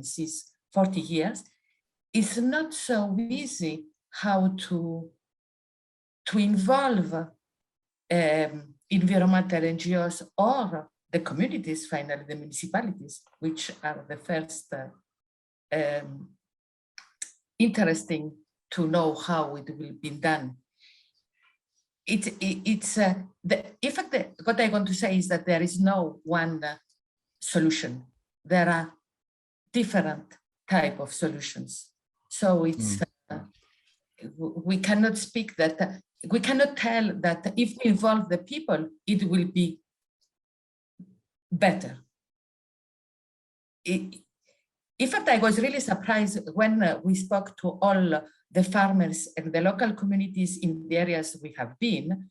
working since 40 years, it's not so easy how to involve environmental NGOs or the communities, finally the municipalities, which are the first interesting to know how it will be done. In fact, what I want to say is that there is no one solution. There are different type of solutions. So it's we cannot speak that, we cannot tell that if we involve the people, it will be better. In fact, I was really surprised when we spoke to all the farmers and the local communities in the areas we have been.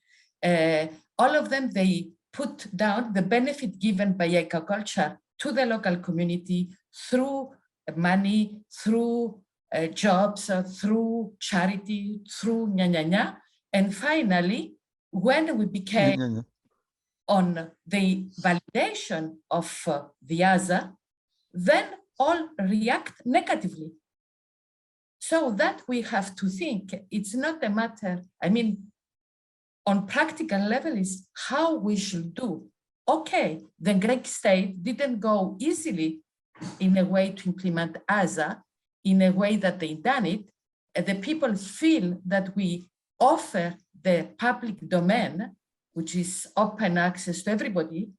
All of them, they put down the benefit given by aquaculture to the local community through money, through jobs, through charity, through nya. And finally, when we became on the validation of the other, then all react negatively. So that we have to think, it's not a matter, I mean, on practical level is how we should do. Okay, the Greek state didn't go easily in a way to implement ASA, in a way that they done it. The people feel that we offer the public domain, which is open access to everybody,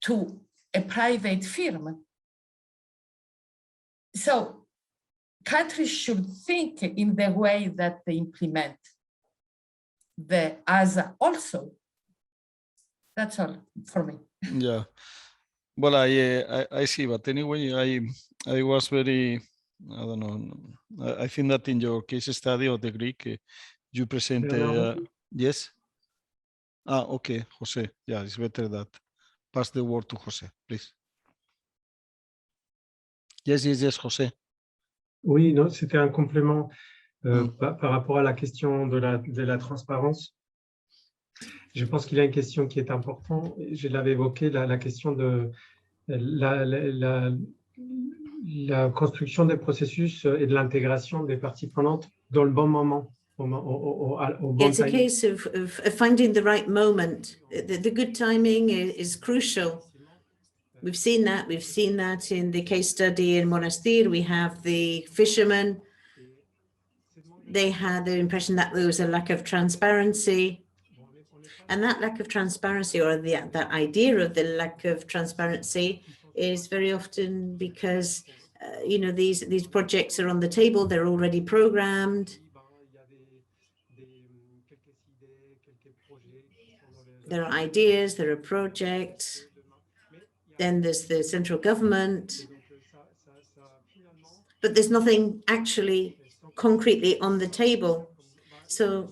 to a private firm. So countries should think in the way that they implement the ASA also. That's all for me. Yeah, well, I see, but anyway, I was very, I don't know, I think that in your case study of the Greek, you presented, yes? Ah, okay, Jose, yeah, it's better that pass the word to Jose, please. Yes, Jose. Oui, non, c'était un complément par rapport à la question de la transparence. Je pense qu'il y a une question qui est importante. Je l'avais évoqué, la question de la construction des processus et de l'intégration des parties prenantes dans le bon moment. It's a case of finding the right moment. The good timing is crucial. We've seen that in the case study in Monastir. We have the fishermen. They had the impression that there was a lack of transparency. And that lack of transparency, or that idea of the lack of transparency, is very often because you know, these projects are on the table, they're already programmed. There are ideas, there are projects. Then there's the central government, but there's nothing actually concretely on the table. So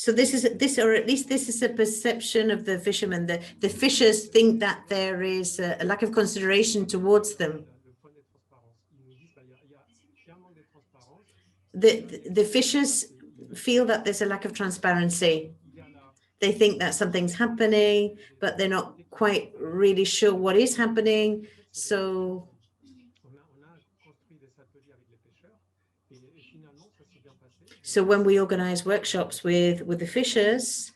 this is, or at least this is a perception of the fishermen. The fishers think that there is a lack of consideration towards them. The fishers feel that there's a lack of transparency. They think that something's happening, but they're not quite really sure what is happening. So when we organize workshops with the fishers,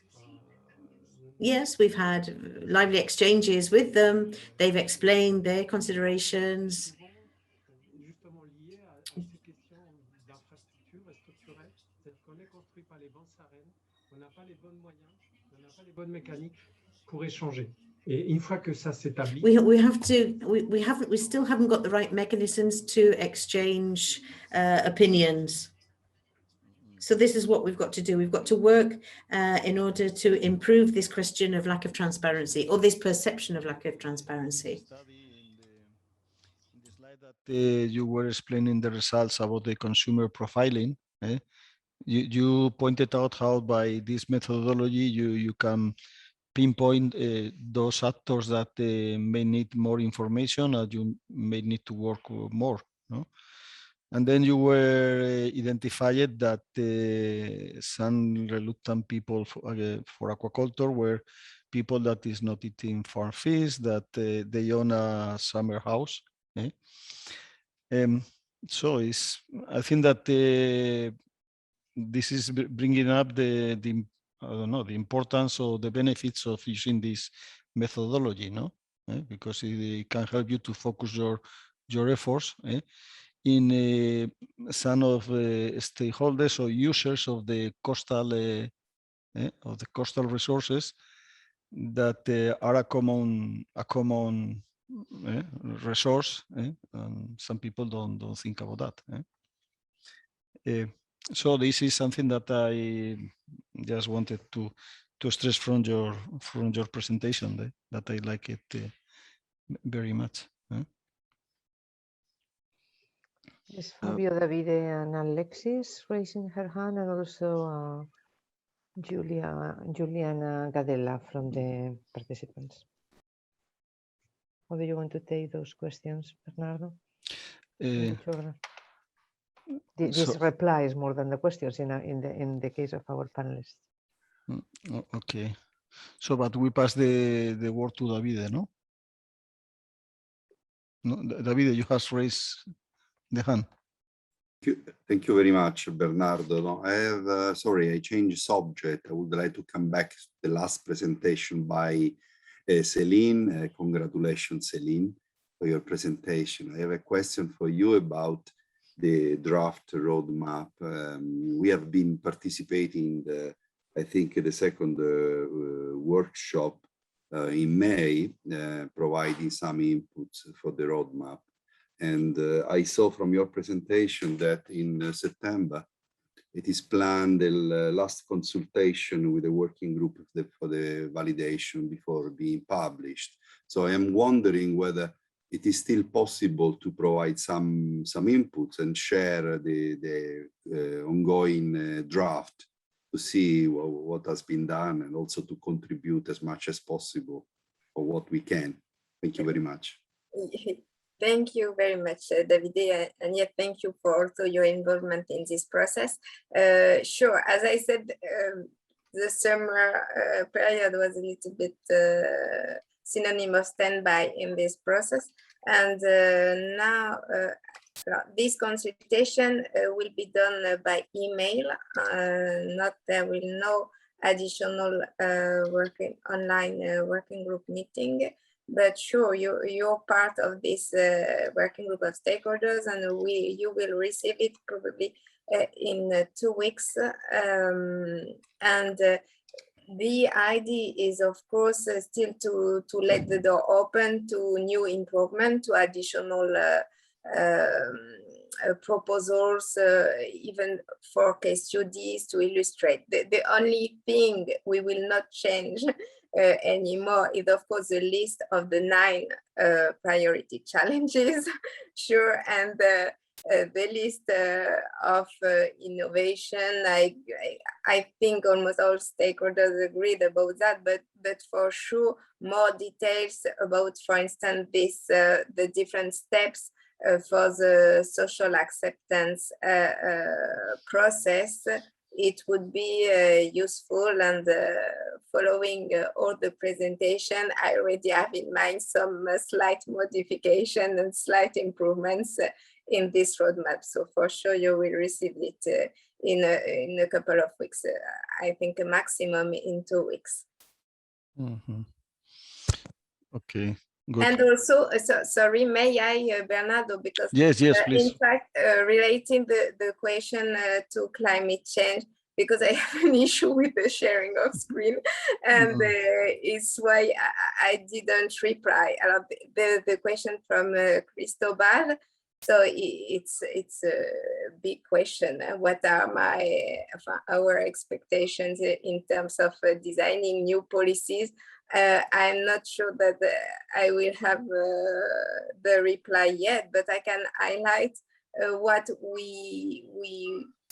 yes, we've had lively exchanges with them. They've explained their considerations. We still haven't got the right mechanisms to exchange opinions. So this is what we've got to do. We've got to work in order to improve this question of lack of transparency, or this perception of lack of transparency. In the slide that you were explaining the results about the consumer profiling, you pointed out how by this methodology you can pinpoint those actors that may need more information, and you may need to work more. No? And then you were identified that some reluctant people for aquaculture were people that is not eating farm fish, that they own a summer house, So I think that this is bringing up the I don't know, the importance or the benefits of using this methodology, no? Because it can help you to focus your efforts in some of stakeholders or users of the coastal resources that are a common resource, and some people don't think about that. So this is something that I just wanted to stress from your presentation, that I like it very much. Yes, Fabio, Davide, and Alexis raising her hand, and also Juliana Gadella from the participants. Or do you want to take those questions, Bernardo? These replies more than the questions in the case of our panelists. Okay. So, but we pass the word to Davide, no? No, Davide, you have raised the hand. Thank you very much, Bernardo. No, I have, sorry, I changed subject. I would like to come back to the last presentation by Celine. Congratulations, Celine, for your presentation. I have a question for you about the draft roadmap. We have been participating in I think the second workshop in May, providing some inputs for the roadmap. And I saw from your presentation that in September, it is planned the last consultation with the working group for the validation before being published. So I am wondering whether it is still possible to provide some inputs and share the ongoing draft to see what has been done, and also to contribute as much as possible for what we can. Thank you very much. Thank you very much, Davide, and yet thank you for also your involvement in this process. Sure, as I said, the summer period was a little bit synonym of standby in this process, and now this consultation will be done by email. There will no additional online working group meeting. But sure, you're part of this working group of stakeholders, and you will receive it probably in 2 weeks. And the idea is, of course, still to let the door open to new improvement, to additional proposals, even for case studies to illustrate. The only thing we will not change anymore is, of course, the list of the 9 priority challenges, sure, and the list of innovation. I think almost all stakeholders agreed about that, but for sure, more details about, for instance, the different steps for the social acceptance process. It would be useful, and following all the presentation, I already have in mind some slight modification and slight improvements in this roadmap. So for sure, you will receive it in a couple of weeks. I think a maximum in 2 weeks. Mm-hmm. Okay. Good. And also, sorry, may I, Bernardo, because yes, please. In fact, relating the question to climate change, because I have an issue with the sharing of screen, and it's why I didn't reply. The question from Cristobal, so it's a big question. What are our expectations in terms of designing new policies? I'm not sure that I will have the reply yet, but I can highlight what we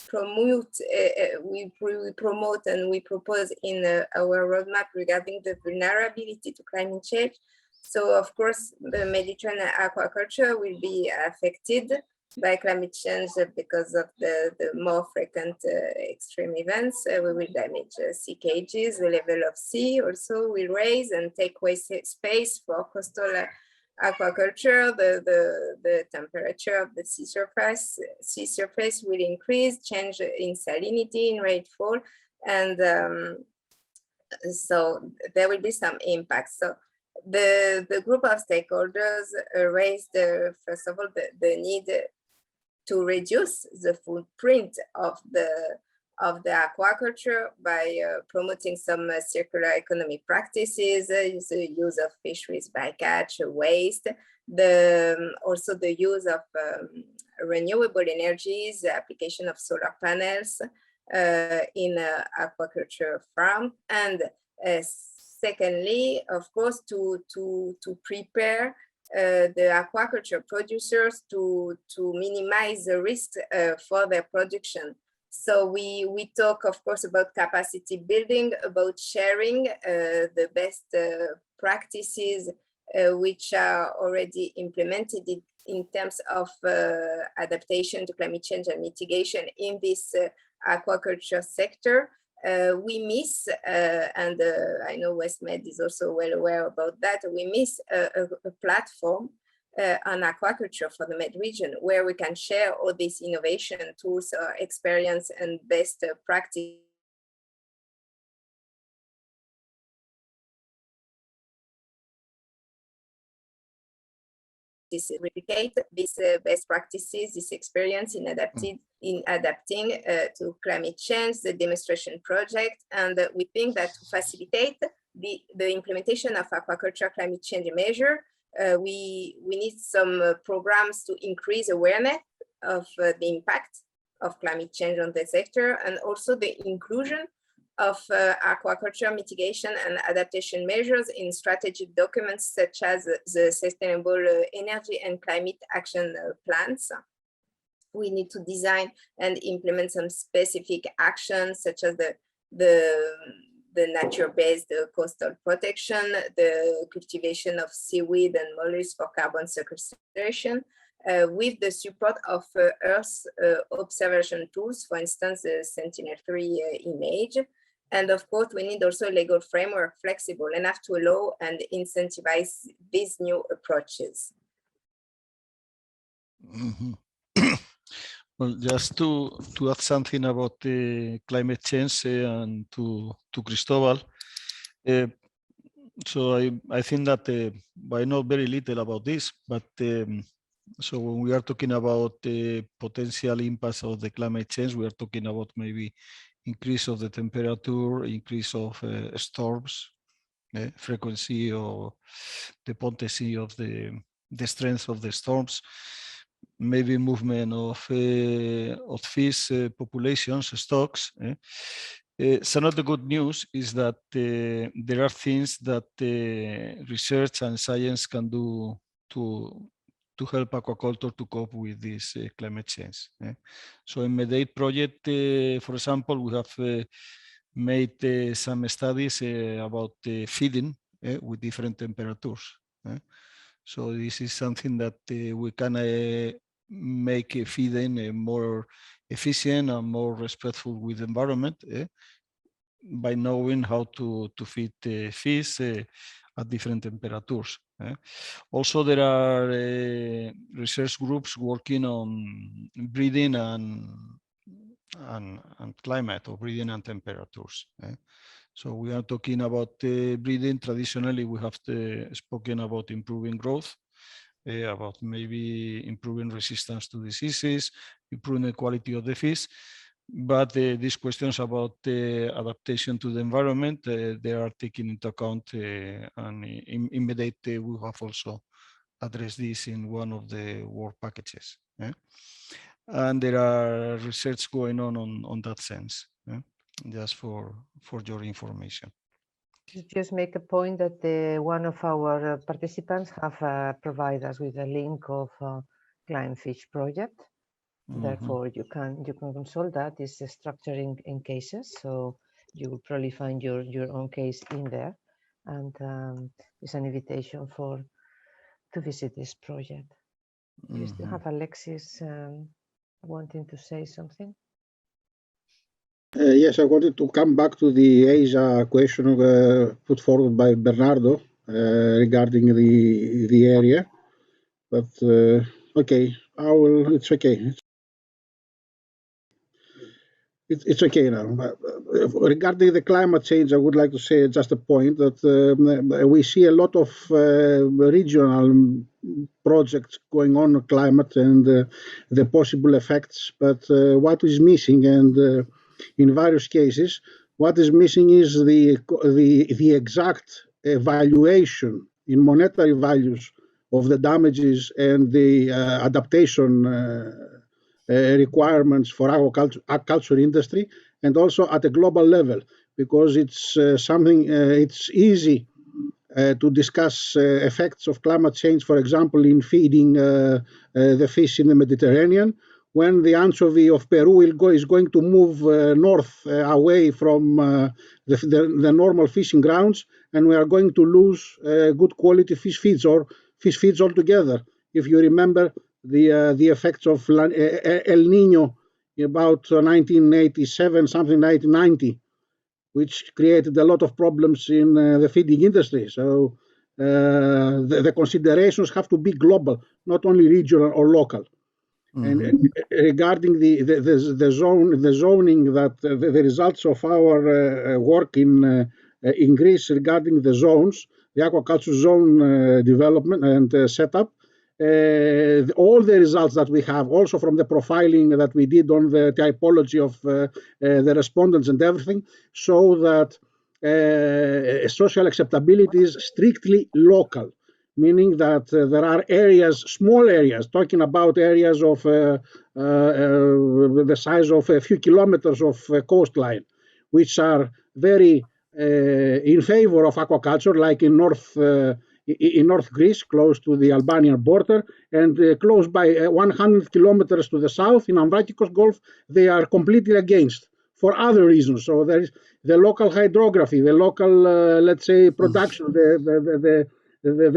promote, we promote and we propose in our roadmap regarding the vulnerability to climate change. So, of course, the Mediterranean aquaculture will be affected by climate change because of the more frequent extreme events. We will damage sea cages, the level of sea also will raise and take away space for coastal aquaculture, the temperature of the sea surface will increase, change in salinity, in rainfall, and so there will be some impacts. So the group of stakeholders raised, first of all, the need to reduce the footprint of the aquaculture by promoting some circular economy practices, the use of fisheries bycatch, waste, also the use of renewable energies, the application of solar panels in aquaculture farm, and secondly, of course, to prepare the aquaculture producers to minimize the risks for their production. So we talk, of course, about capacity building, about sharing the best practices which are already implemented in terms of adaptation to climate change and mitigation in this aquaculture sector. We miss, and I know WestMed is also well aware about that, we miss a platform on aquaculture for the Med region, where we can share all these innovation tools, experience, and best practice. Replicate these best practices, this experience in adapting to climate change, the demonstration project, and we think that to facilitate the implementation of aquaculture climate change measure, we need some programs to increase awareness of the impact of climate change on the sector, and also the inclusion of aquaculture mitigation and adaptation measures in strategic documents such as the Sustainable Energy and Climate Action Plans. We need to design and implement some specific actions such as the nature-based coastal protection, the cultivation of seaweed and mollusks for carbon sequestration, with the support of Earth observation tools, for instance, the Sentinel-3 image. And of course, we need also a legal framework flexible enough to allow and incentivize these new approaches. Mm-hmm. Well, just to add something about the climate change and to Cristobal. So I think that I know very little about this, but so when we are talking about the potential impacts of the climate change, we are talking about maybe increase of the temperature, increase of storms, frequency or the potency of the strength of the storms, maybe movement of fish populations, stocks. Some of the good news is that there are things that research and science can do to help aquaculture to cope with this climate change. So in Med8 project, for example, we have made some studies about feeding with different temperatures. So this is something that we can make feeding more efficient and more respectful with the environment by knowing how to feed fish at different temperatures. Also, there are research groups working on breeding and climate, or breeding and temperatures. So we are talking about breeding. Traditionally, we have spoken about improving growth, about maybe improving resistance to diseases, improving the quality of the fish. But these questions about adaptation to the environment, they are taken into account, and in Med8 we have also addressed this in one of the work packages. And there are research going on that sense, just for your information. Just make a point that one of our participants have provided us with a link of Climefish project. Therefore, you can consult that. It's structuring in cases, so you will probably find your own case in there, and it's an invitation to visit this project. You still have Alexis wanting to say something. Yes, I wanted to come back to the Asia question put forward by Bernardo. regarding the area. But okay, it's okay. It's okay now. Regarding the climate change, I would like to say just a point that we see a lot of regional projects going on climate and the possible effects. But what is missing, and in various cases, what is missing is the exact evaluation in monetary values of the damages and the adaptation requirements for aquaculture industry, and also at a global level, because it's something it's easy to discuss effects of climate change, for example, in feeding the fish in the Mediterranean, when the anchovy of Peru is going to move north away from the normal fishing grounds, and we are going to lose good quality fish feeds or fish feeds altogether. If you remember the effects of El Nino about 1987, something 1990, which created a lot of problems in the feeding industry. So the considerations have to be global, not only regional or local. Mm-hmm. And regarding the zoning, that the results of our work in Greece regarding the zones, the aquaculture zone development and setup, all the results that we have, also from the profiling that we did on the typology of the respondents and everything, show that social acceptability is strictly local, meaning that there are areas, small areas, talking about areas of the size of a few kilometers of coastline, which are very in favor of aquaculture, like in North Greece, close to the Albanian border, and close by 100 kilometers to the south in Ambrakikos Gulf, they are completely against for other reasons. So there is the local hydrography, the local, let's say, production, the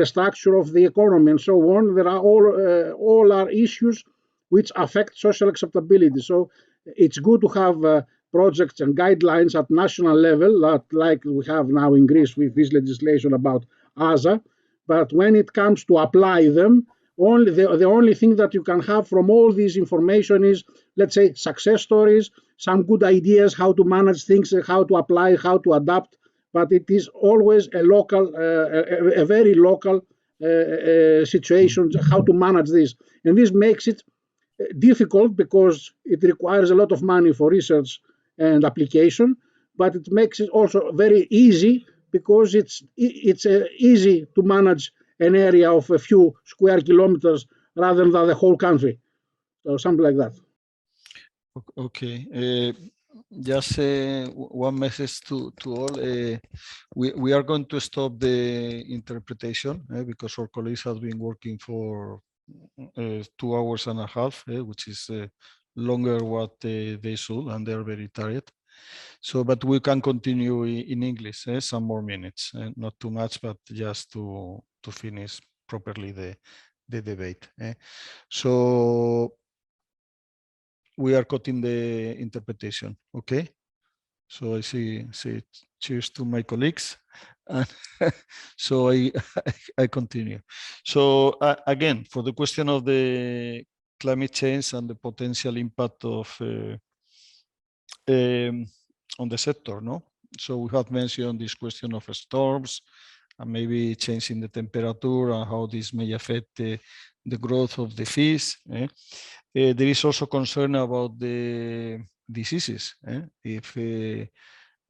structure of the economy, and so on. There are all are issues which affect social acceptability. So it's good to have projects and guidelines at national level, like we have now in Greece with this legislation about ASA. But when it comes to apply them, the only thing that you can have from all this information is, let's say, success stories, some good ideas how to manage things, how to apply, how to adapt. But it is always a local, a very local situation, how to manage this. And this makes it difficult because it requires a lot of money for research and application, but it makes it also very easy because it's easy to manage an area of a few square kilometers rather than the whole country. So something like that. Okay. Just one message to all. We are going to stop the interpretation because our colleagues have been working for 2 hours and a half, which is longer what they should, and they're very tired. So, but we can continue in English some more minutes, not too much, but just to finish properly the debate. So we are cutting the interpretation, okay? So I say cheers to my colleagues, and so I continue. So again, for the question of the climate change and the potential impact of on the sector, no? So we have mentioned this question of storms and maybe changing the temperature and how this may affect the growth of the fish. There is also concern about the diseases. If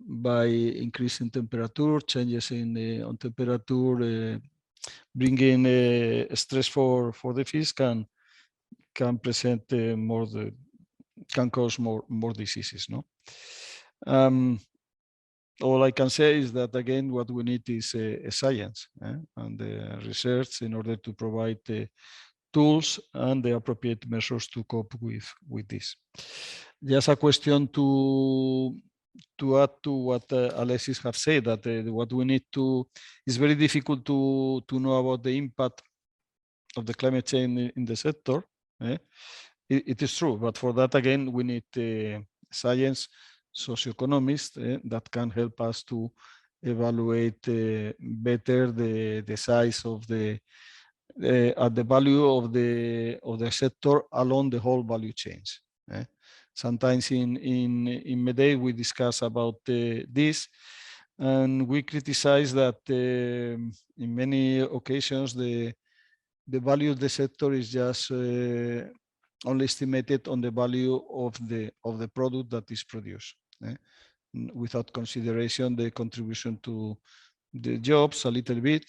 by increasing temperature, changes on temperature, bringing stress for the fish can present can cause more diseases. No. All I can say is that again, what we need is science and research in order to provide tools and the appropriate measures to cope with this. Just a question to add to what Alexis have said, that what we need to, it's very difficult to know about the impact of the climate change in the sector. It is true, but for that again, we need science, socioeconomists that can help us to evaluate better the size of the at the value of the sector along the whole value chains. Sometimes in Medei we discuss about this, and we criticize that in many occasions the value of the sector is just only estimated on the value of the product that is produced, without consideration the contribution to the jobs a little bit,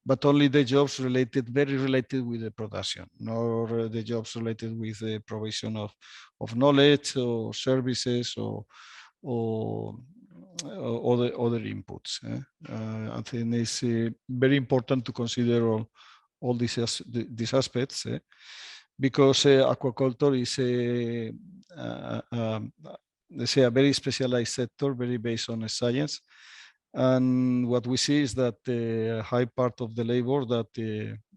but only the jobs very related with the production, nor the jobs related with the provision of knowledge or services or other inputs. I think it's very important to consider all these aspects, because aquaculture is let's say a very specialized sector, very based on science. And what we see is that a high part of the labor that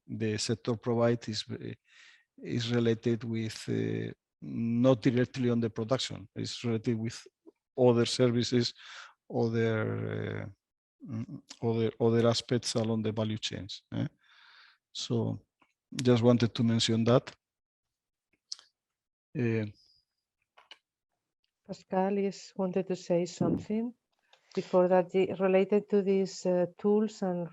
the sector provides is related with not directly on the production. It's related with other services, other aspects along the value chains. So just wanted to mention that. Pascal wanted to say something before that, related to these tools and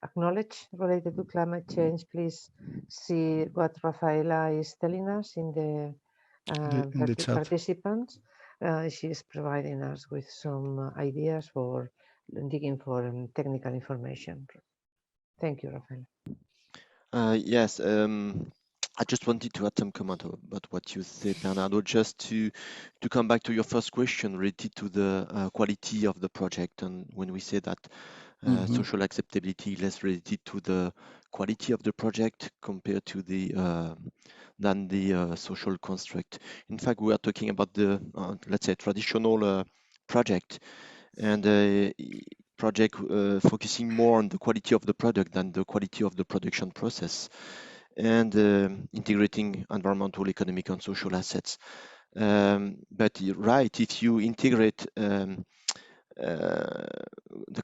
acknowledge related to climate change. Please see what Rafaela is telling us in the chat. Participants. She is providing us with some ideas for digging for technical information. Thank you, Rafaela. Yes, I just wanted to add some comment about what you said, Bernardo, just to come back to your first question related to the quality of the project. And when we say that social acceptability less related to the quality of the project compared to than the social construct. In fact, we are talking about the let's say traditional project, and project focusing more on the quality of the product than the quality of the production process, and integrating environmental, economic, and social assets. But you're right, if you integrate the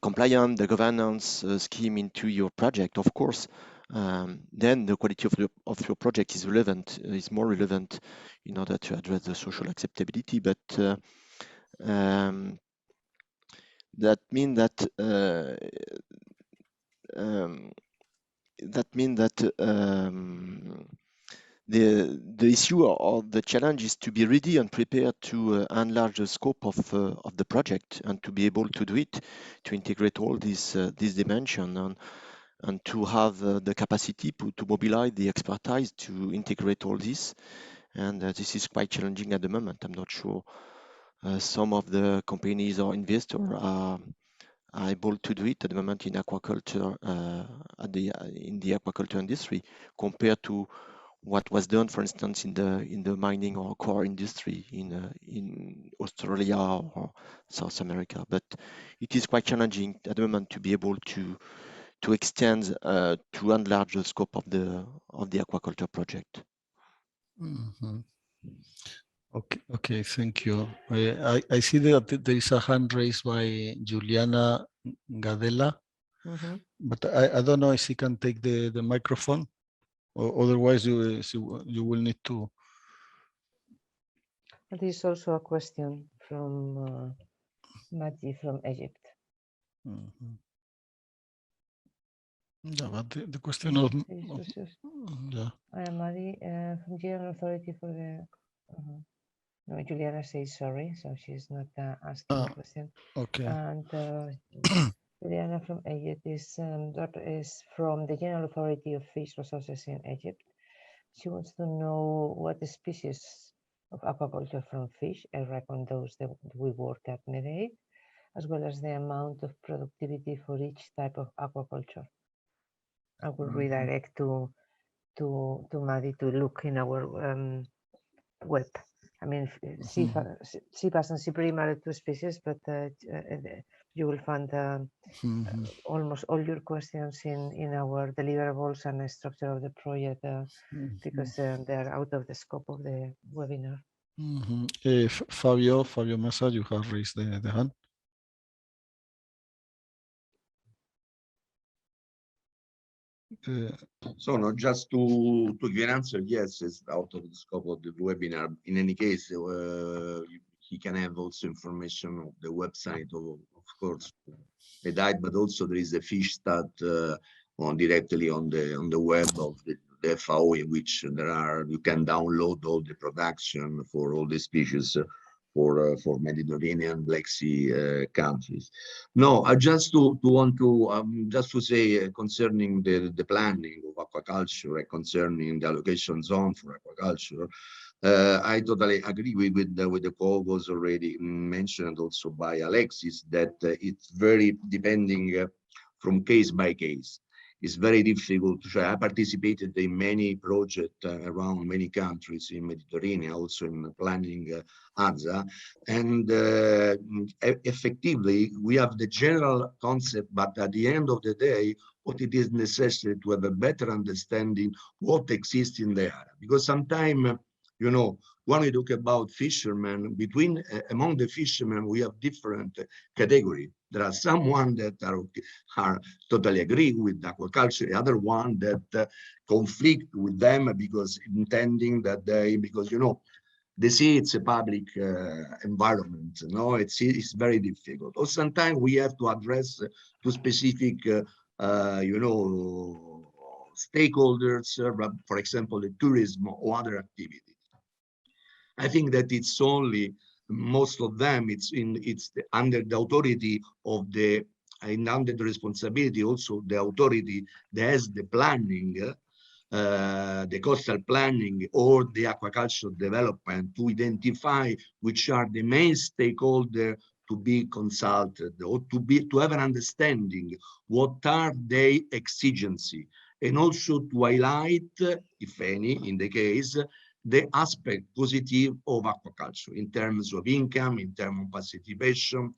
compliance, the governance scheme into your project, of course, then the quality of your project is relevant, is more relevant in order to address the social acceptability. But that means that the issue or the challenge is to be ready and prepared to enlarge the scope of the project, and to be able to do it, to integrate all these dimensions, and to have the capacity to mobilize the expertise to integrate all this. And this is quite challenging at the moment. I'm not sure some of the companies or investors are able to do it at the moment in aquaculture, in the aquaculture industry, compared to what was done, for instance, in the mining or core industry in Australia or South America. But it is quite challenging at the moment to be able to extend, to enlarge the scope of the aquaculture project. Okay, thank you. I see that there is a hand raised by Juliana Gadella, but I don't know if she can take the microphone, or otherwise you will need to. There is also a question from Maggie from Egypt. Yeah, but the question of yeah. I am Maddie from General Authority for the. No, Juliana says sorry, so she's not asking the question. Okay. And Juliana from Egypt is from the General Authority of Fish Resources in Egypt. She wants to know what the species of aquaculture from fish are reckoned those that we work at Medei, as well as the amount of productivity for each type of aquaculture. I will redirect to Maddie to look in our web. I mean, sea bass and sea bream are two species, but you will find almost all your questions in our deliverables and the structure of the project, because they're out of the scope of the webinar. Fabio Massa, you have raised the hand. So no, just to give an answer, yes, it's out of the scope of the webinar. In any case, he can have also information of the website of course, the diet, but also there is a fish stat on directly on the web of the FAO, in which you can download all the production for all the species for Mediterranean Black Sea countries. No, I just want to say concerning the planning of aquaculture and concerning the allocation zone for aquaculture. I totally agree with the call was already mentioned also by Alexis that it's very depending from case by case. It's very difficult to try. I participated in many projects around many countries in Mediterranean, also in planning ASA, and effectively we have the general concept, but at the end of the day, what it is necessary to have a better understanding what exists in the area, because sometimes, you know, when we talk about fishermen, among the fishermen, we have different categories. There are someone that are totally agree with aquaculture, the other one that conflict with them because intending that because you know, the sea, it's a public environment. No, it's very difficult. Or sometimes we have to address to specific, you know, stakeholders, for example, the tourism or other activities. I think that it's only most of them. It's under the authority of the and under the responsibility also the authority that has the planning, the coastal planning or the aquaculture development to identify which are the main stakeholders to be consulted or to have an understanding what are their exigencies, and also to highlight, if any, in the case, the aspect positive of aquaculture in terms of income, in terms of participation.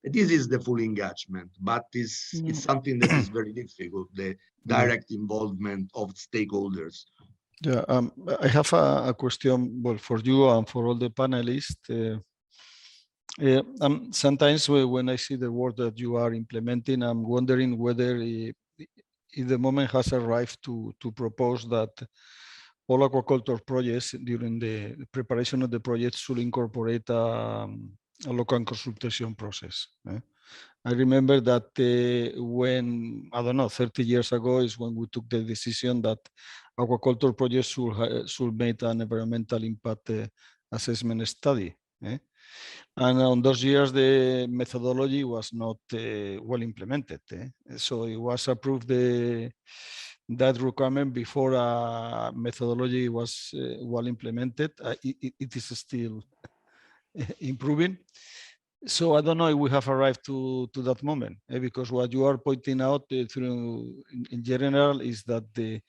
This is the full engagement, but it's something that is very difficult, the direct involvement of stakeholders. Yeah, I have a question, well, for you and for all the panelists. Sometimes when I see the work that you are implementing, I'm wondering whether if the moment has arrived to propose that all aquaculture projects during the preparation of the project should incorporate a local consultation process. I remember that when, I don't know, 30 years ago is when we took the decision that aquaculture projects should make an environmental impact assessment study. And on those years, the methodology was not well implemented. So it was approved that requirement before a methodology was well implemented. It is still improving. So I don't know if we have arrived to that moment, because what you are pointing out through in general is that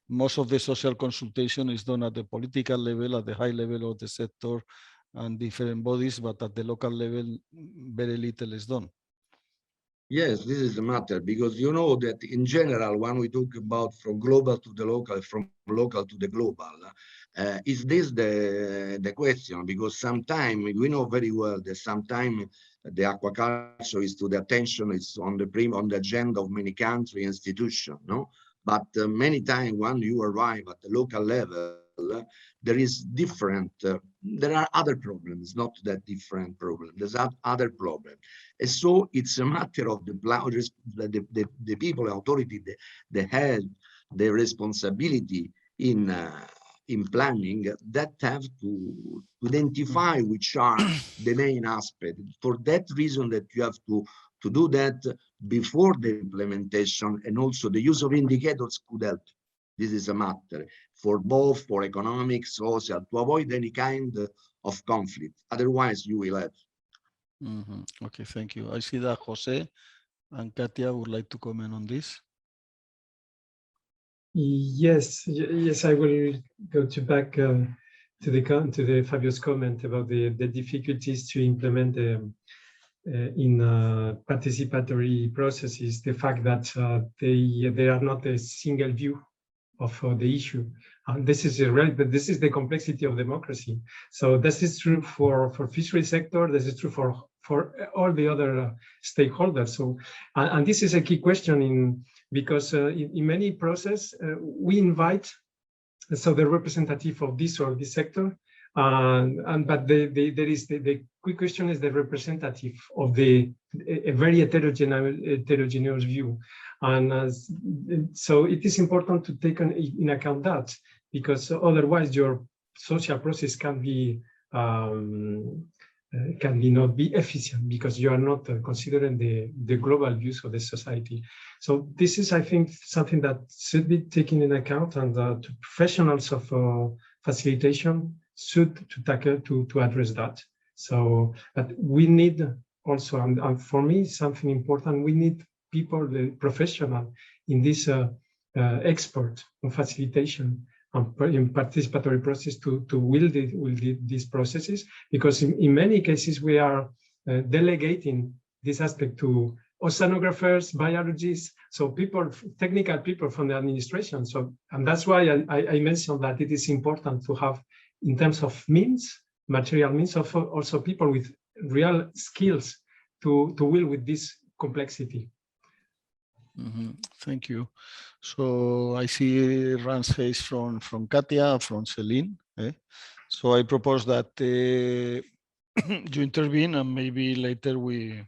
most of the social consultation is done at the political level, at the high level of the sector and different bodies, but at the local level, very little is done. Yes, this is the matter, because you know that in general, when we talk about from global to the local, from local to the global, is this the question? Because sometimes we know very well that sometimes the aquaculture is to the attention, it's on the agenda of many country institutions, no? But many times when you arrive at the local level, there is different, there are other problems, not that different problem. There's other problem. And so it's a matter of the people, authority, the head, the responsibility in planning that have to identify which are the main aspect. For that reason that you have to do that before the implementation, and also the use of indicators could help. This is a matter for both, for economic, social, to avoid any kind of conflict. Otherwise, you will have. Okay, thank you. I see that Jose and Katia would like to comment on this. Yes, I will go back to the Fabio's comment about the difficulties to implement in participatory processes, the fact that they are not a single view of the issue. This is the complexity of democracy. So this is true for fishery sector. This is true for all the other stakeholders. So, and this is a key question because in many process we invite so the representative of this or this sector, but the quick question is the representative of a very heterogeneous view, and so it is important to take in account that, because otherwise your social process can be not be efficient, because you are not considering the global views of the society. So this is, I think, something that should be taken in account, and professionals of facilitation should tackle to address that. So, but we need also, and for me, something important, we need people, the professional in this expert on facilitation in participatory process to wield these processes, because in many cases we are delegating this aspect to oceanographers, biologists, so people, technical people from the administration. So, and that's why I mentioned that it is important to have, in terms of means, material means, of also people with real skills to deal with this complexity. Thank you. So I see Ran's face from Katia, from Celine. So I propose that you intervene, and maybe later we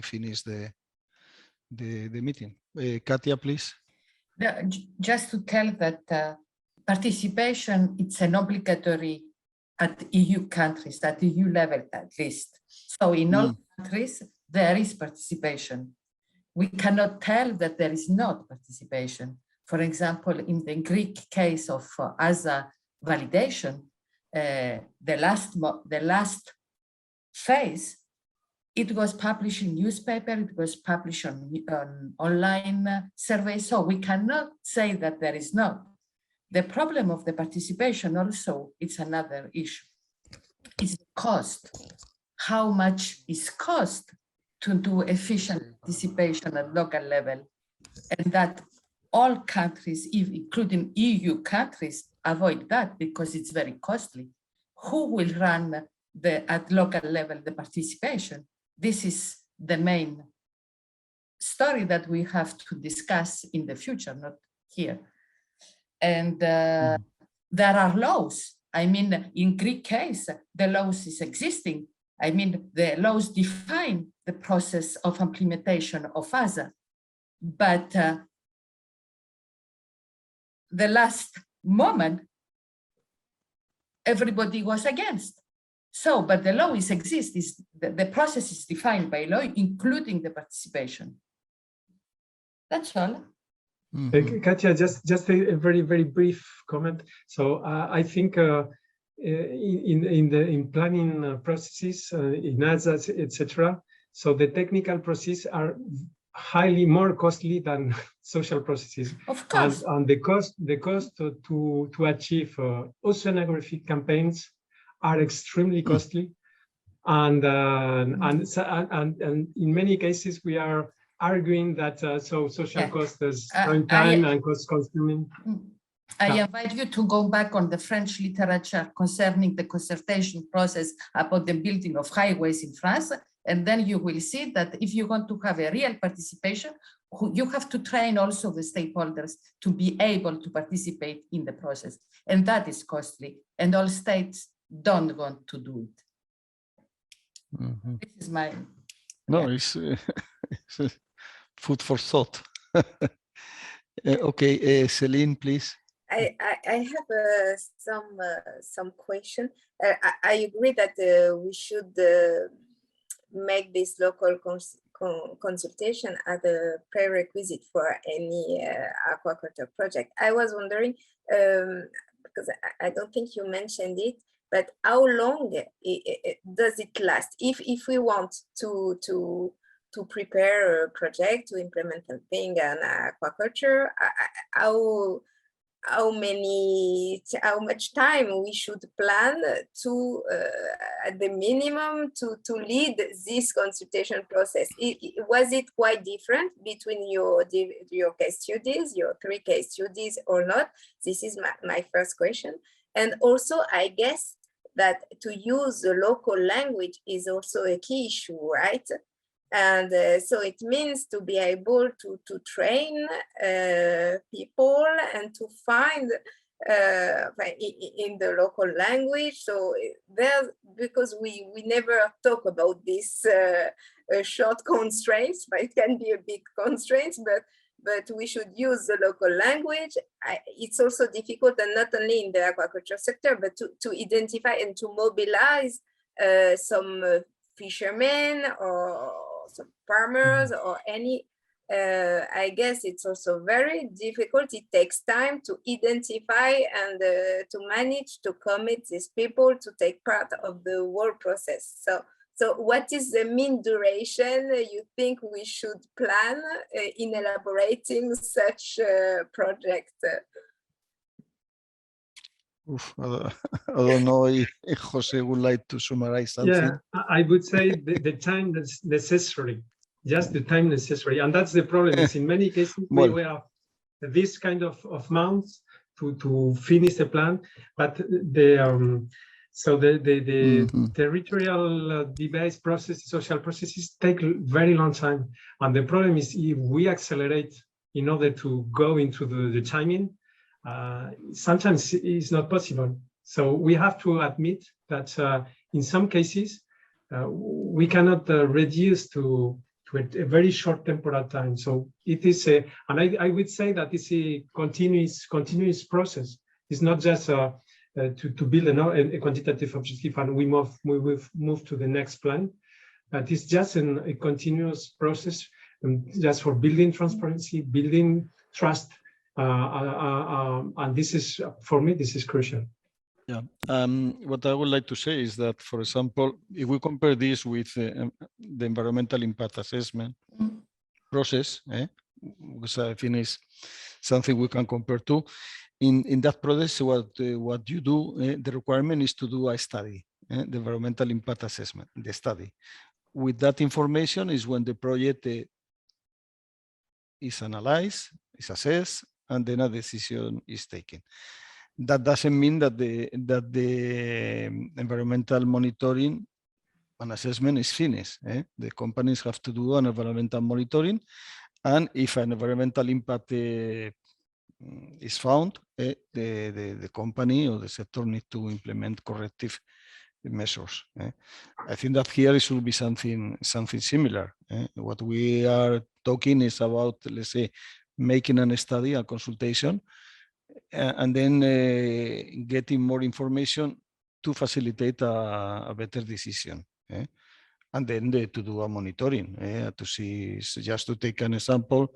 finish the meeting. Katia, please. Just to tell that participation, it's an obligatory at EU countries, at EU level at least. So in all countries, there is participation. We cannot tell that there is not participation. For example, in the Greek case of ASA validation, the last phase, it was published in newspaper, it was published on online survey. So we cannot say that there is not. The problem of the participation also, it's another issue. It's the cost. How much is cost to do efficient participation at local level, and that all countries, including EU countries, avoid that because it's very costly. Who will run at local level the participation? This is the main story that we have to discuss in the future, not here. And there are laws. I mean, in Greek case, the laws is existing. I mean, the laws define the process of implementation of ASA, but the last moment, everybody was against. So, but the law exists, the process is defined by law, including the participation. That's all. Katia, just a very, very brief comment. So I think in planning processes, in ASA, etc., so the technical processes are highly more costly than social processes. Of course. And the cost to achieve oceanographic campaigns are extremely costly, and in many cases we are arguing that so social cost is time and cost consuming. I invite you to go back on the French literature concerning the concertation process about the building of highways in France, and then you will see that if you want to have a real participation, you have to train also the stakeholders to be able to participate in the process, and that is costly, and all states don't want to do it. This is my... No, it's food for thought. Okay, Celine, please. I have some question. I agree that we should make this local consultation as a prerequisite for any aquaculture project. I was wondering, because I don't think you mentioned it, but how long does it last? If we want to prepare a project to implement something in aquaculture, how much time we should plan to at the minimum to lead this consultation process? Was it quite different between your case studies, your 3 case studies, or not? This is my first question. And also, I guess that to use the local language is also a key issue, right? And so it means to be able to train people and to find in the local language. So there, because we never talk about this short constraints, but it can be a big constraint, but we should use the local language. It's also difficult, and not only in the aquaculture sector, but to identify and to mobilize some fishermen or some farmers or any. I guess it's also very difficult. It takes time to identify and to manage to commit these people to take part of the whole process. So what is the mean duration you think we should plan in elaborating such a project? I don't know if Jose would like to summarize something. Yeah, I would say the time that's necessary, just the time necessary. And that's the problem, is in many cases we have this kind of months to finish the plan, but the territorial device process, social processes take very long time. And the problem is if we accelerate in order to go into the timing, sometimes it's not possible. So we have to admit that in some cases, we cannot reduce to a very short temporal time. So it is and I would say that it's a continuous process. It's not just to build a quantitative objective and we move to the next plan. But it's just a continuous process, just for building transparency, building trust, and this is, for me, this is crucial. Yeah. What I would like to say is that, for example, if we compare this with the environmental impact assessment process, because I think is something we can compare to. In that process, what you do, the requirement is to do a study, the environmental impact assessment, the study. With that information is when the project is analyzed, is assessed, and then a decision is taken. That doesn't mean that the environmental monitoring and assessment is finished. The companies have to do an environmental monitoring, and if an environmental impact is found, the company or the sector need to implement corrective measures. I think that here it should be something similar. What we are talking is about, let's say, making a study, a consultation, and then getting more information to facilitate a better decision. And then to do a monitoring, to see, just to take an example,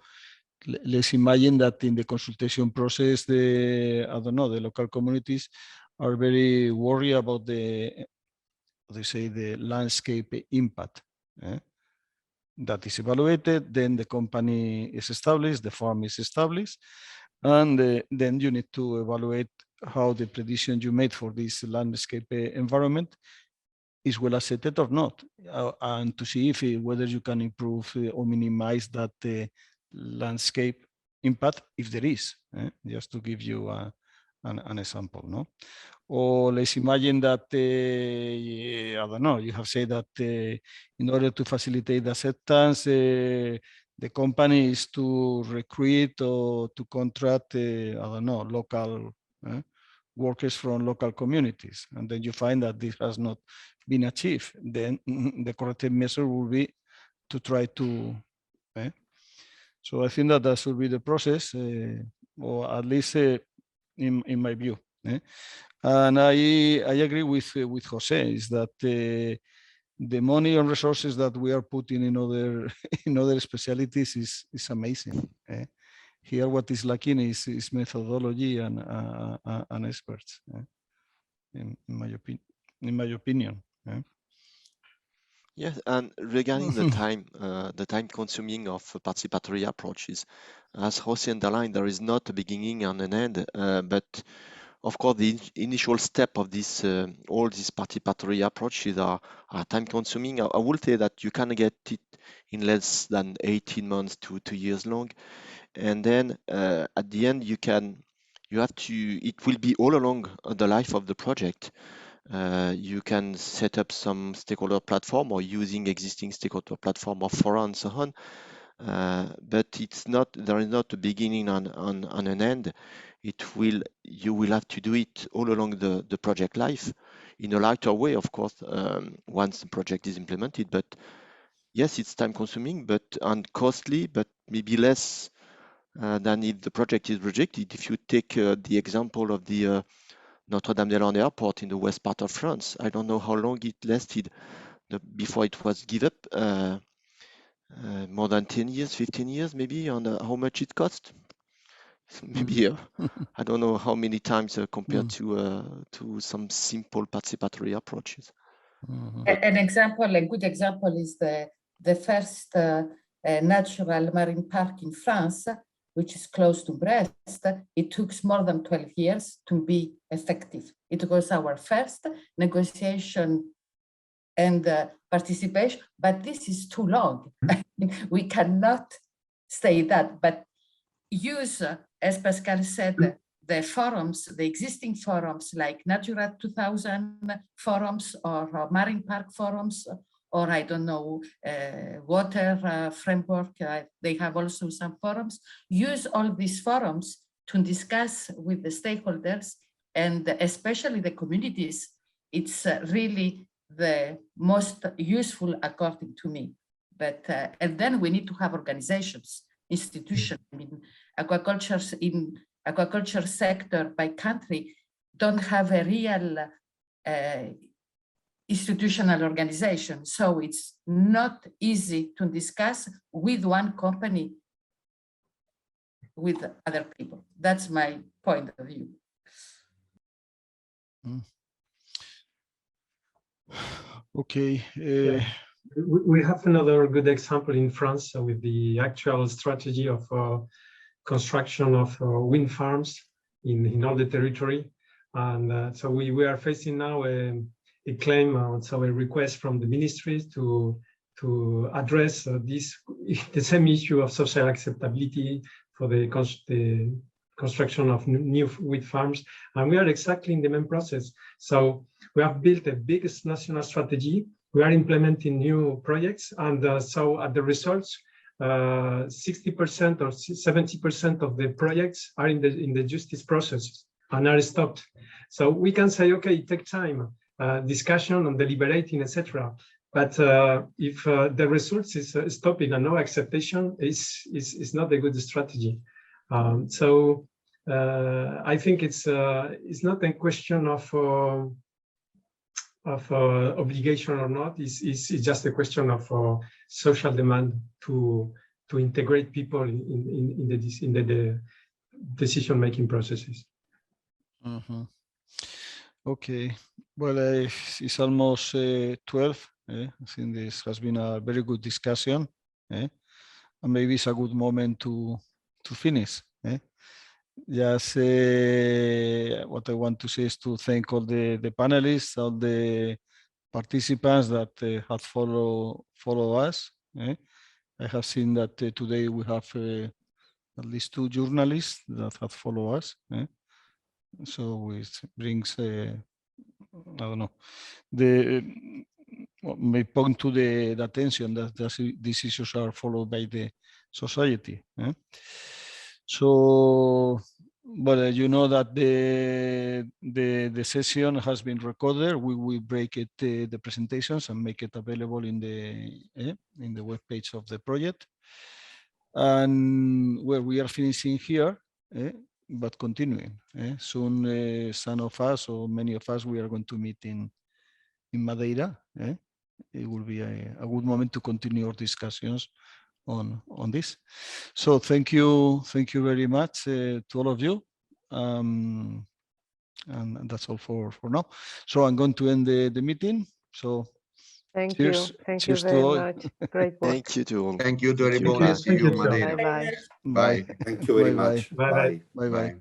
let's imagine that in the consultation process, I don't know, the local communities are very worried about the landscape impact. That is evaluated, then the company is established, the farm is established, and then you need to evaluate how the prediction you made for this landscape environment is well accepted or not, and to see whether you can improve or minimize that landscape impact, if there is, just to give you an example, no? Or let's imagine that, I don't know, you have said that in order to facilitate acceptance, the company is to recruit or to contract, I don't know, local workers from local communities, and then you find that this has not been achieved. Then the corrective measure will be to try to. So I think that should be the process, or at least in my view. And I agree with Jose, is that the money and resources that we are putting in other specialties is amazing. Here, what is lacking is methodology and experts, in my opinion. Yes, and regarding the time consuming of participatory approaches, as Jose underlined, there is not a beginning and an end, but of course the initial step of this all these participatory approaches are time consuming. I will say that you can get it in less than 18 months to 2 years long, and then at the end it will be all along the life of the project. You can set up some stakeholder platform or using existing stakeholder platform or fora and so on. But it's not, there is not a beginning and an end. You will have to do it all along the project life in a lighter way, of course, once the project is implemented. But yes, it's time consuming and costly, but maybe less than if the project is rejected. If you take the example of the Notre-Dame-des-Landes airport in the west part of France, I don't know how long it lasted before it was given up. More than 10 years, 15 years, maybe, on how much it cost. Maybe I don't know how many times compared to some simple participatory approaches. An example, a good example is the first natural marine park in France, which is close to Brest. It took more than 12 years to be effective. It was our first negotiation and participation, but this is too long. We cannot say that, but use, as Pascal said, the forums, the existing forums like Natura 2000 forums or Marine Park forums, or I don't know, water framework, they have also some forums. Use all these forums to discuss with the stakeholders and especially the communities. It's really the most useful according to me. But and then we need to have organizations, institutions. I mean, aquaculture sector by country don't have a real institutional organization. So it's not easy to discuss with one company with other people. That's my point of view. Okay. We have another good example in France with the actual strategy of construction of wind farms in all the territory. And so we are facing now a claim, so a request from the ministries to address the same issue of social acceptability for the construction of new wind farms. And we are exactly in the main process. So we have built a big national strategy. We are implementing new projects. And so at the results, 60% or 70% of the projects are in the justice process and are stopped. So we can say, okay, it takes time, discussion and deliberating, etc. But if the results is stopping and no acceptation, is not a good strategy. So I think it's not a question of obligation or not. It's just a question of social demand to integrate people in the decision-making processes. Okay. Well, it's almost 12. I think this has been a very good discussion. And maybe it's a good moment to finish. Just what I want to say is to thank all the panelists, all the participants that have follow us. I have seen that today we have at least 2 journalists that have followed us. So it brings, I don't know, may point to the attention that these issues are followed by the society. So, but you know that the session has been recorded. We will break it, the presentations, and make it available in the web page of the project. And where we are finishing here, but continuing. Soon, some of us or many of us, we are going to meet in Madeira. It will be a good moment to continue our discussions on this. So thank you very much to all of you, and that's all for now. So I'm going to end the meeting. So thank cheers. you, thank Cheers you very to all. much. Great work. Thank you to all. Thank you to everyone. you. See you, Madeira. Bye bye. Bye. Thank you very Bye-bye. much. Bye-bye. Bye bye.